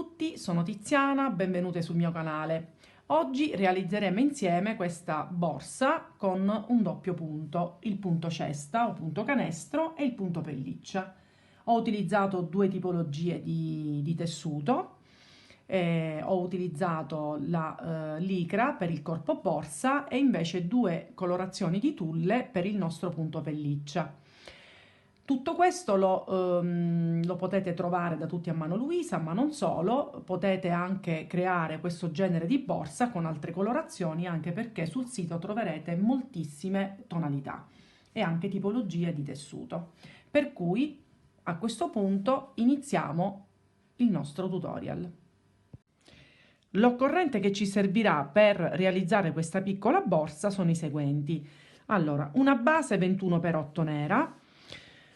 tutti, sono Tiziana, benvenute sul mio canale. Oggi realizzeremo insieme questa borsa con un doppio punto, il punto cesta o punto canestro e il punto pelliccia. Ho utilizzato due tipologie di tessuto, ho utilizzato la licra per il corpo borsa e invece due colorazioni di tulle per il nostro punto pelliccia. Tutto questo lo potete trovare da Tutti a Mano Luisa, ma non solo, potete anche creare questo genere di borsa con altre colorazioni, anche perché sul sito troverete moltissime tonalità e anche tipologie di tessuto. Per cui a questo punto iniziamo il nostro tutorial. L'occorrente che ci servirà per realizzare questa piccola borsa sono i seguenti. Allora, una base 21x8 nera,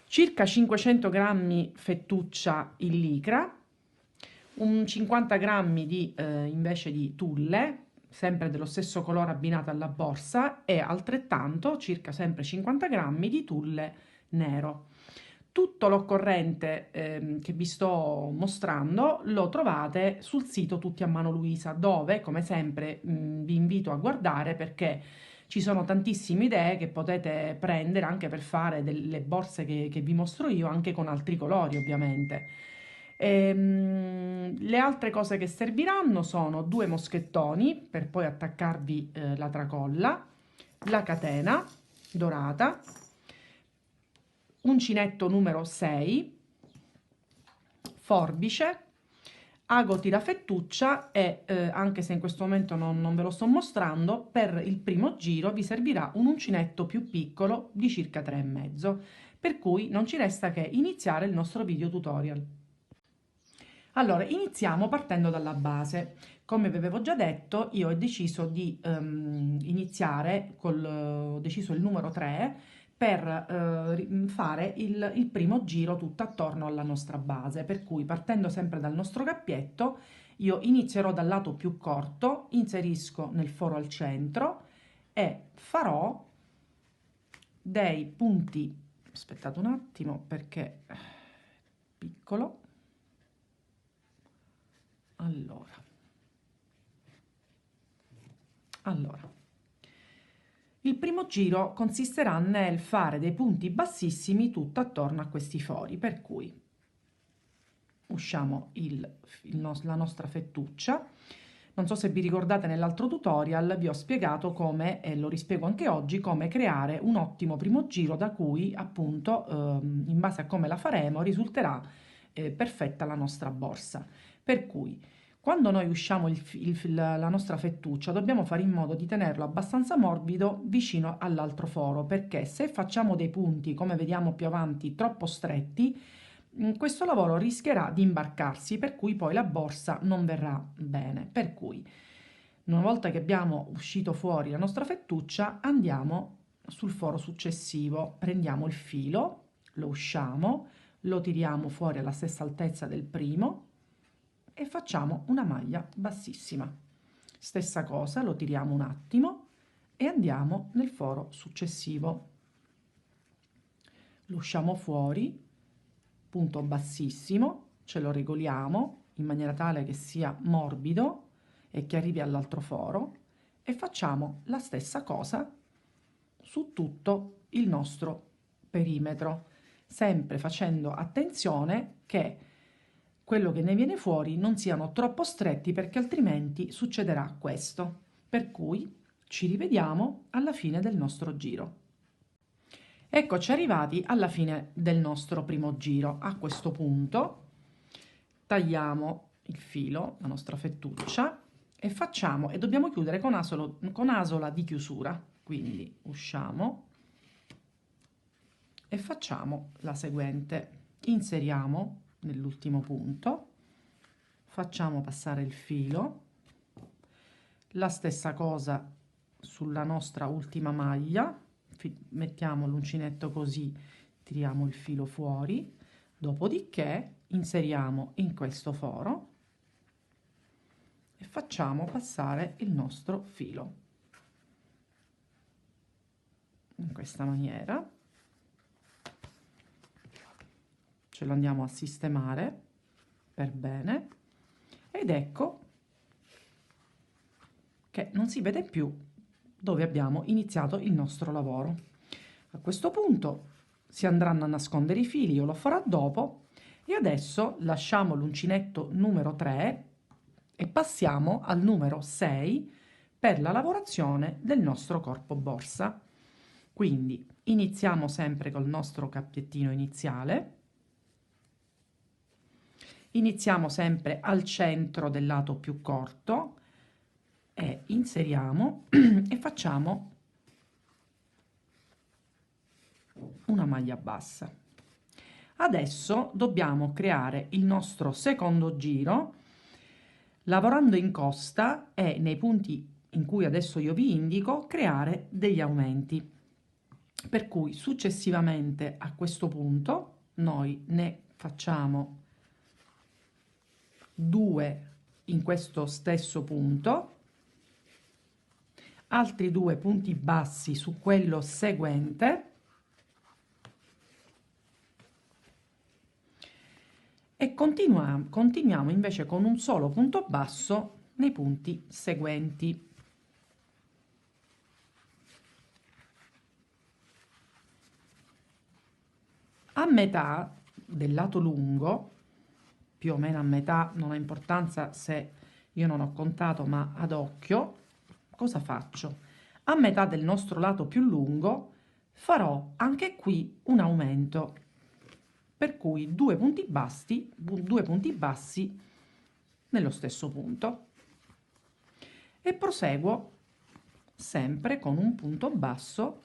circa 500 grammi fettuccia in licra, un 50 grammi invece di tulle, sempre dello stesso colore abbinata alla borsa, e altrettanto, circa sempre 50 grammi di tulle nero. Tutto l'occorrente che vi sto mostrando lo trovate sul sito Tutti a Mano Luisa, dove, come sempre, vi invito a guardare perché ci sono tantissime idee che potete prendere anche per fare delle borse che vi mostro io, anche con altri colori, ovviamente. Le altre cose che serviranno sono due moschettoni per poi attaccarvi la tracolla, la catena dorata, uncinetto numero 6, forbice, ago tirafettuccia e anche se in questo momento non ve lo sto mostrando, per il primo giro vi servirà un uncinetto più piccolo di circa 3,5, per cui non ci resta che iniziare il nostro video tutorial. Allora, iniziamo partendo dalla base. Come vi avevo già detto, io ho deciso di iniziare ho deciso il numero 3 per fare il primo giro tutto attorno alla nostra base, per cui partendo sempre dal nostro cappietto, io inizierò dal lato più corto, inserisco nel foro al centro e farò dei punti, aspettate un attimo perché è piccolo, allora, il primo giro consisterà nel fare dei punti bassissimi tutto attorno a questi fori, per cui usciamo la nostra fettuccia. Non so se vi ricordate, nell'altro tutorial vi ho spiegato come, e lo rispiego anche oggi, come creare un ottimo primo giro da cui appunto in base a come la faremo risulterà perfetta la nostra borsa. Per cui quando noi usciamo la nostra fettuccia dobbiamo fare in modo di tenerlo abbastanza morbido vicino all'altro foro, perché se facciamo dei punti, come vediamo più avanti, troppo stretti, questo lavoro rischierà di imbarcarsi, per cui poi la borsa non verrà bene. Per cui una volta che abbiamo uscito fuori la nostra fettuccia, andiamo sul foro successivo, prendiamo il filo, lo usciamo, lo tiriamo fuori alla stessa altezza del primo e facciamo una maglia bassissima. Stessa cosa, lo tiriamo un attimo e andiamo nel foro successivo. Lo usciamo fuori, punto bassissimo, ce lo regoliamo in maniera tale che sia morbido e che arrivi all'altro foro e facciamo la stessa cosa su tutto il nostro perimetro, sempre facendo attenzione che quello che ne viene fuori non siano troppo stretti, perché altrimenti succederà questo. Per cui ci rivediamo alla fine del nostro giro. Eccoci arrivati alla fine del nostro primo giro. A questo punto tagliamo il filo, la nostra fettuccia, e dobbiamo chiudere con asola di chiusura. Quindi usciamo e facciamo la seguente: inseriamo nell'ultimo punto, facciamo passare il filo, la stessa cosa sulla nostra ultima maglia, mettiamo l'uncinetto così, tiriamo il filo fuori, dopodiché inseriamo in questo foro e facciamo passare il nostro filo in questa maniera. Ce lo andiamo a sistemare per bene ed ecco che non si vede più dove abbiamo iniziato il nostro lavoro. A questo punto si andranno a nascondere i fili, io lo farò dopo, e adesso lasciamo l'uncinetto numero 3 e passiamo al numero 6 per la lavorazione del nostro corpo borsa. Quindi iniziamo sempre col nostro cappettino iniziale, iniziamo sempre al centro del lato più corto e inseriamo e facciamo una maglia bassa. Adesso dobbiamo creare il nostro secondo giro lavorando in costa e nei punti in cui adesso io vi indico creare degli aumenti, per cui successivamente a questo punto noi ne facciamo 2 in questo stesso punto, altri 2 punti bassi su quello seguente e continuiamo invece con un solo punto basso nei punti seguenti. A metà del lato lungo, più o meno a metà, non ha importanza se io non ho contato, ma ad occhio, cosa faccio? A metà del nostro lato più lungo farò anche qui un aumento, per cui 2 punti bassi nello stesso punto e proseguo sempre con un punto basso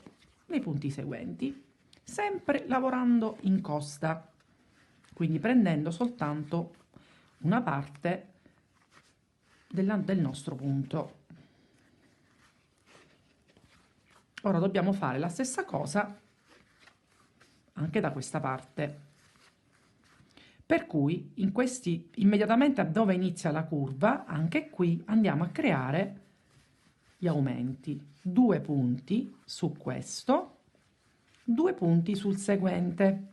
nei punti seguenti, sempre lavorando in costa, quindi prendendo soltanto una parte del nostro punto. Ora dobbiamo fare la stessa cosa anche da questa parte, per cui in questi immediatamente dove inizia la curva, anche qui andiamo a creare gli aumenti, 2 punti su questo, 2 punti sul seguente,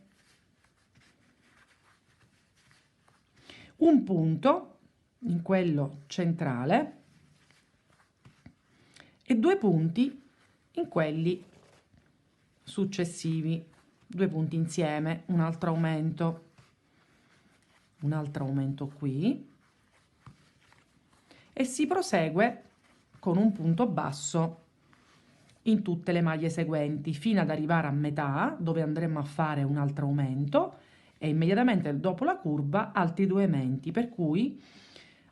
un punto in quello centrale e 2 punti in quelli successivi, 2 punti insieme, un altro aumento qui e si prosegue con un punto basso in tutte le maglie seguenti fino ad arrivare a metà dove andremo a fare un altro aumento e immediatamente dopo la curva altri 2 aumenti, per cui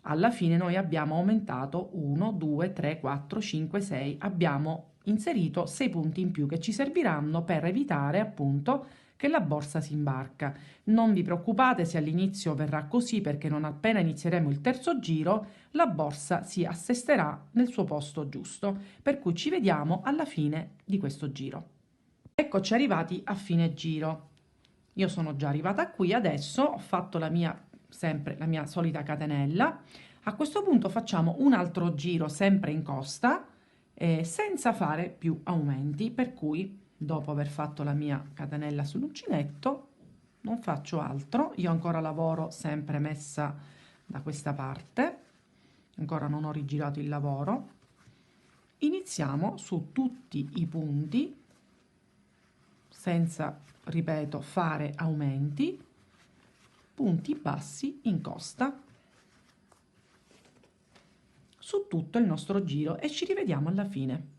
alla fine noi abbiamo aumentato 1, 2, 3, 4, 5, 6, abbiamo inserito 6 punti in più che ci serviranno per evitare appunto che la borsa si imbarca. Non vi preoccupate se all'inizio verrà così, perché non appena inizieremo il terzo giro la borsa si assesterà nel suo posto giusto, per cui ci vediamo alla fine di questo giro. Eccoci arrivati a fine giro. Io sono già arrivata qui, adesso ho fatto sempre la mia solita catenella. A questo punto facciamo un altro giro sempre in costa senza fare più aumenti, per cui dopo aver fatto la mia catenella sull'uncinetto non faccio altro, io ancora lavoro sempre messa da questa parte, ancora non ho rigirato il lavoro, iniziamo su tutti i punti senza, ripeto, fare aumenti, punti bassi in costa su tutto il nostro giro e ci rivediamo alla fine.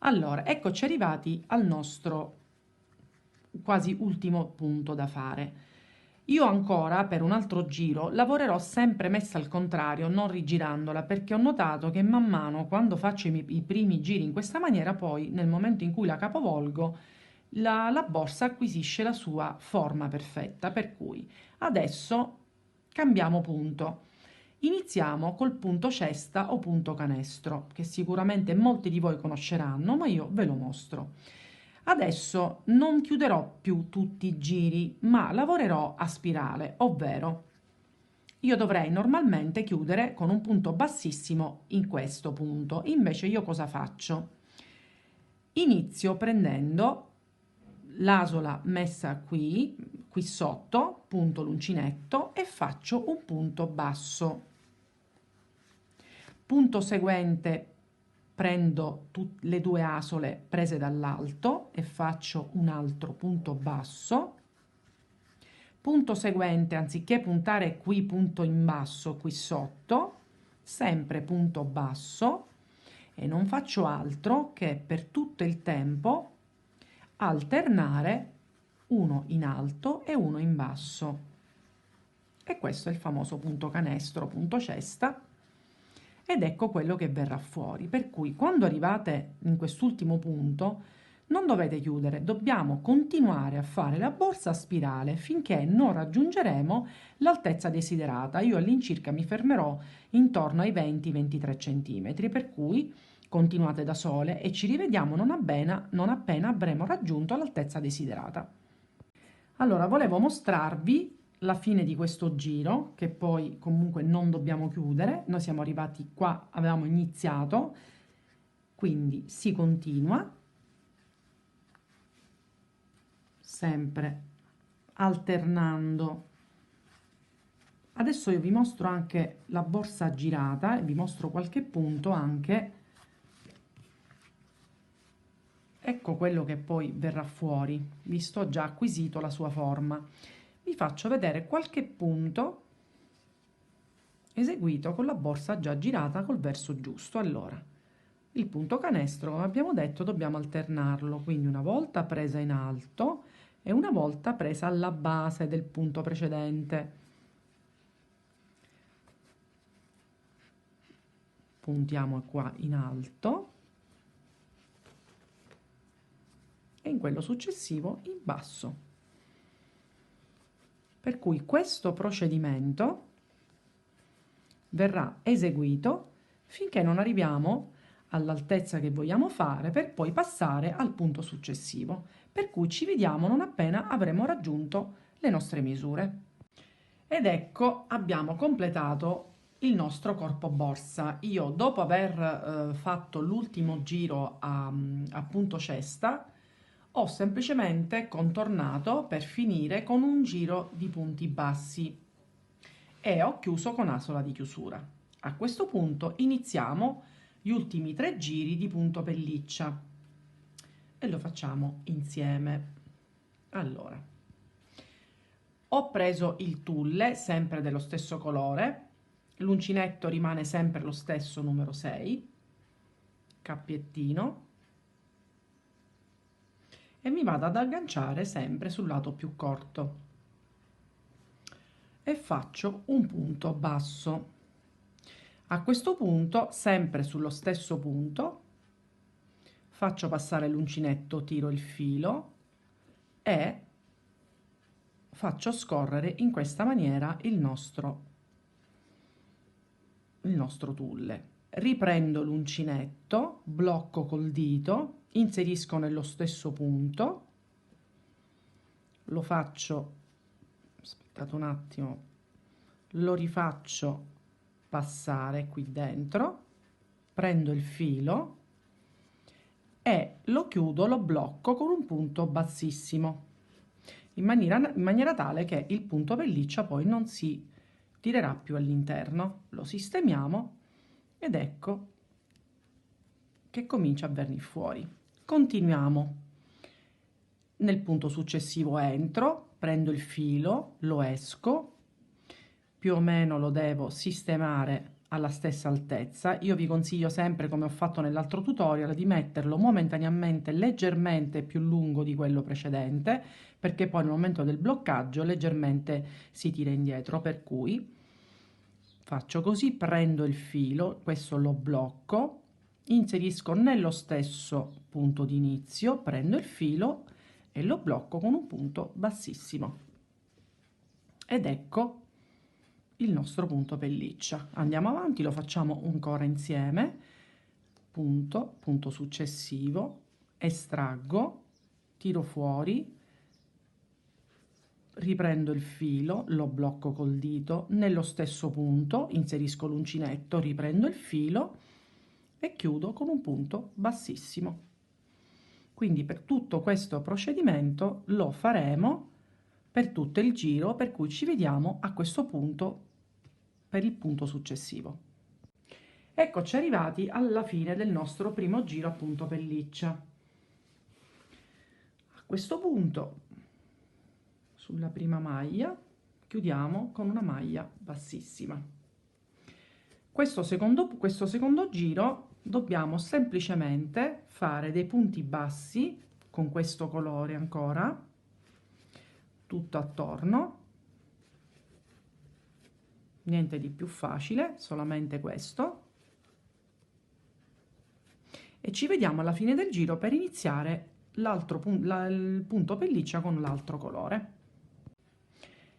Allora, eccoci arrivati al nostro quasi ultimo punto da fare. Io ancora per un altro giro lavorerò sempre messa al contrario, non rigirandola, perché ho notato che man mano quando faccio i primi giri in questa maniera, poi nel momento in cui la capovolgo, la borsa acquisisce la sua forma perfetta, per cui adesso cambiamo punto. Iniziamo col punto cesta o punto canestro, che sicuramente molti di voi conosceranno, ma io ve lo mostro. Adesso non chiuderò più tutti i giri, ma lavorerò a spirale, ovvero io dovrei normalmente chiudere con un punto bassissimo in questo punto, invece io cosa faccio? Inizio prendendo l'asola messa qui qui sotto, punto l'uncinetto e faccio un punto basso. Punto seguente, prendo le due asole prese dall'alto e faccio un altro punto basso. Punto seguente, anziché puntare qui punto in basso qui sotto, sempre punto basso, e non faccio altro che per tutto il tempo alternare uno in alto e uno in basso. E questo è il famoso punto canestro, punto cesta, ed ecco quello che verrà fuori. Per cui quando arrivate in quest'ultimo punto non dovete chiudere, dobbiamo continuare a fare la borsa a spirale finché non raggiungeremo l'altezza desiderata. Io all'incirca mi fermerò intorno ai 20-23 cm, per cui continuate da sole e ci rivediamo non appena avremo raggiunto l'altezza desiderata. Allora, volevo mostrarvi la fine di questo giro, che poi comunque non dobbiamo chiudere. Noi siamo arrivati qua, avevamo iniziato, quindi si continua sempre alternando. Adesso io vi mostro anche la borsa girata e vi mostro qualche punto anche. Ecco quello che poi verrà fuori, visto ho già acquisito la sua forma. Vi faccio vedere qualche punto eseguito con la borsa già girata col verso giusto. Allora, il punto canestro, come abbiamo detto, dobbiamo alternarlo, quindi una volta presa in alto e una volta presa alla base del punto precedente. Puntiamo qua in alto e in quello successivo in basso. Per cui questo procedimento verrà eseguito finché non arriviamo all'altezza che vogliamo fare, per poi passare al punto successivo. Per cui ci vediamo non appena avremo raggiunto le nostre misure. Ed ecco, abbiamo completato il nostro corpo borsa. Io, dopo aver fatto l'ultimo giro a punto cesta, ho semplicemente contornato per finire con un giro di punti bassi e ho chiuso con asola di chiusura. A questo punto iniziamo gli ultimi 3 giri di punto pelliccia e lo facciamo insieme. Allora, ho preso il tulle sempre dello stesso colore, l'uncinetto rimane sempre lo stesso, numero 6, cappiettino, e mi vado ad agganciare sempre sul lato più corto e faccio un punto basso. A questo punto, sempre sullo stesso punto, faccio passare l'uncinetto, tiro il filo e faccio scorrere in questa maniera il nostro tulle. Riprendo l'uncinetto, blocco col dito, inserisco nello stesso punto, lo faccio, aspettate un attimo, lo rifaccio passare qui dentro, prendo il filo e lo chiudo, lo blocco con un punto bassissimo, in maniera tale che il punto pelliccia poi non si tirerà più all'interno. Lo sistemiamo ed ecco che comincia a venire fuori. Continuiamo. Nel punto successivo entro, prendo il filo, lo esco, più o meno lo devo sistemare alla stessa altezza. Io vi consiglio sempre, come ho fatto nell'altro tutorial, di metterlo momentaneamente leggermente più lungo di quello precedente, perché poi nel momento del bloccaggio leggermente si tira indietro, per cui faccio così, prendo il filo, questo lo blocco, inserisco nello stesso punto di inizio, prendo il filo e lo blocco con un punto bassissimo ed ecco il nostro punto pelliccia. Andiamo avanti, lo facciamo ancora insieme, punto successivo, estraggo, tiro fuori, riprendo il filo, lo blocco col dito, nello stesso punto inserisco l'uncinetto, riprendo il filo e chiudo con un punto bassissimo. Quindi per tutto questo procedimento lo faremo per tutto il giro, per cui ci vediamo a questo punto per il punto successivo. Eccoci arrivati alla fine del nostro primo giro a punto pelliccia. A questo punto sulla prima maglia chiudiamo con una maglia bassissima. Questo secondo giro dobbiamo semplicemente fare dei punti bassi con questo colore ancora tutto attorno, niente di più facile, solamente questo, e ci vediamo alla fine del giro per iniziare il punto pelliccia con l'altro colore.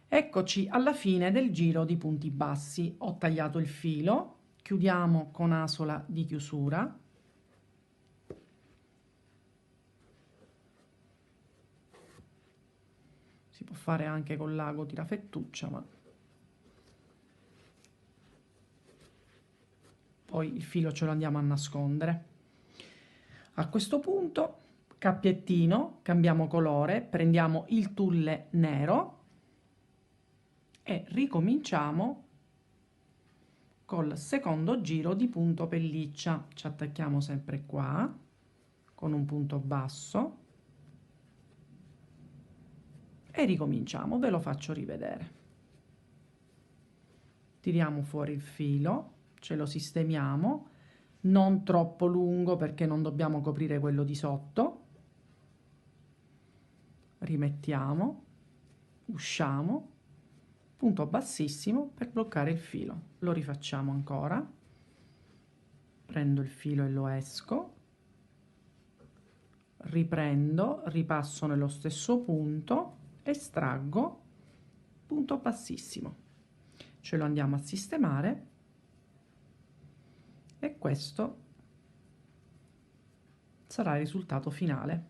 Eccoci alla fine del giro di punti bassi. Ho tagliato il filo, chiudiamo con asola di chiusura, si può fare anche con l'ago tirafettuccia, ma poi il filo ce lo andiamo a nascondere. A questo punto cappiettino, cambiamo colore, prendiamo il tulle nero e ricominciamo col secondo giro di punto pelliccia. Ci attacchiamo sempre qua con un punto basso e ricominciamo. Ve lo faccio rivedere. Tiriamo fuori il filo, ce lo sistemiamo, non troppo lungo perché non dobbiamo coprire quello di sotto. Rimettiamo, usciamo, punto bassissimo per bloccare il filo. Lo rifacciamo ancora, prendo il filo e lo esco, riprendo, ripasso nello stesso punto, estraggo, punto bassissimo, ce lo andiamo a sistemare e questo sarà il risultato finale.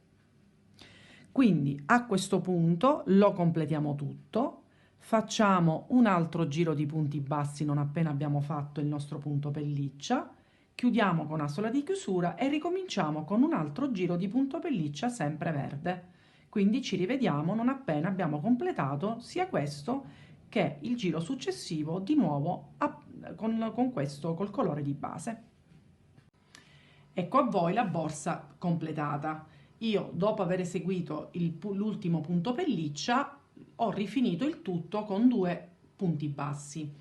Quindi a questo punto lo completiamo tutto, facciamo un altro giro di punti bassi non appena abbiamo fatto il nostro punto pelliccia, chiudiamo con asola di chiusura e ricominciamo con un altro giro di punto pelliccia sempre verde. Quindi ci rivediamo non appena abbiamo completato sia questo che il giro successivo di nuovo con questo col colore di base. Ecco a voi la borsa completata. Io dopo aver eseguito l'ultimo punto pelliccia ho rifinito il tutto con 2 punti bassi.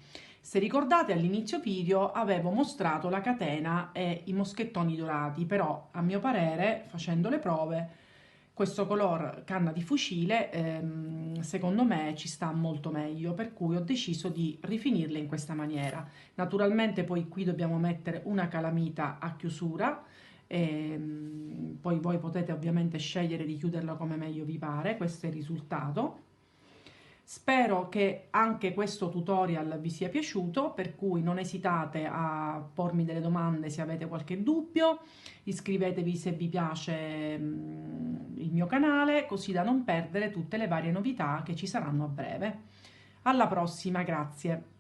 Se ricordate all'inizio video avevo mostrato la catena e i moschettoni dorati, però a mio parere facendo le prove questo color canna di fucile secondo me ci sta molto meglio, per cui ho deciso di rifinirle in questa maniera. Naturalmente poi qui dobbiamo mettere una calamita a chiusura, poi voi potete ovviamente scegliere di chiuderla come meglio vi pare. Questo è il risultato. Spero che anche questo tutorial vi sia piaciuto, per cui non esitate a pormi delle domande se avete qualche dubbio, iscrivetevi se vi piace il mio canale, così da non perdere tutte le varie novità che ci saranno a breve. Alla prossima, grazie!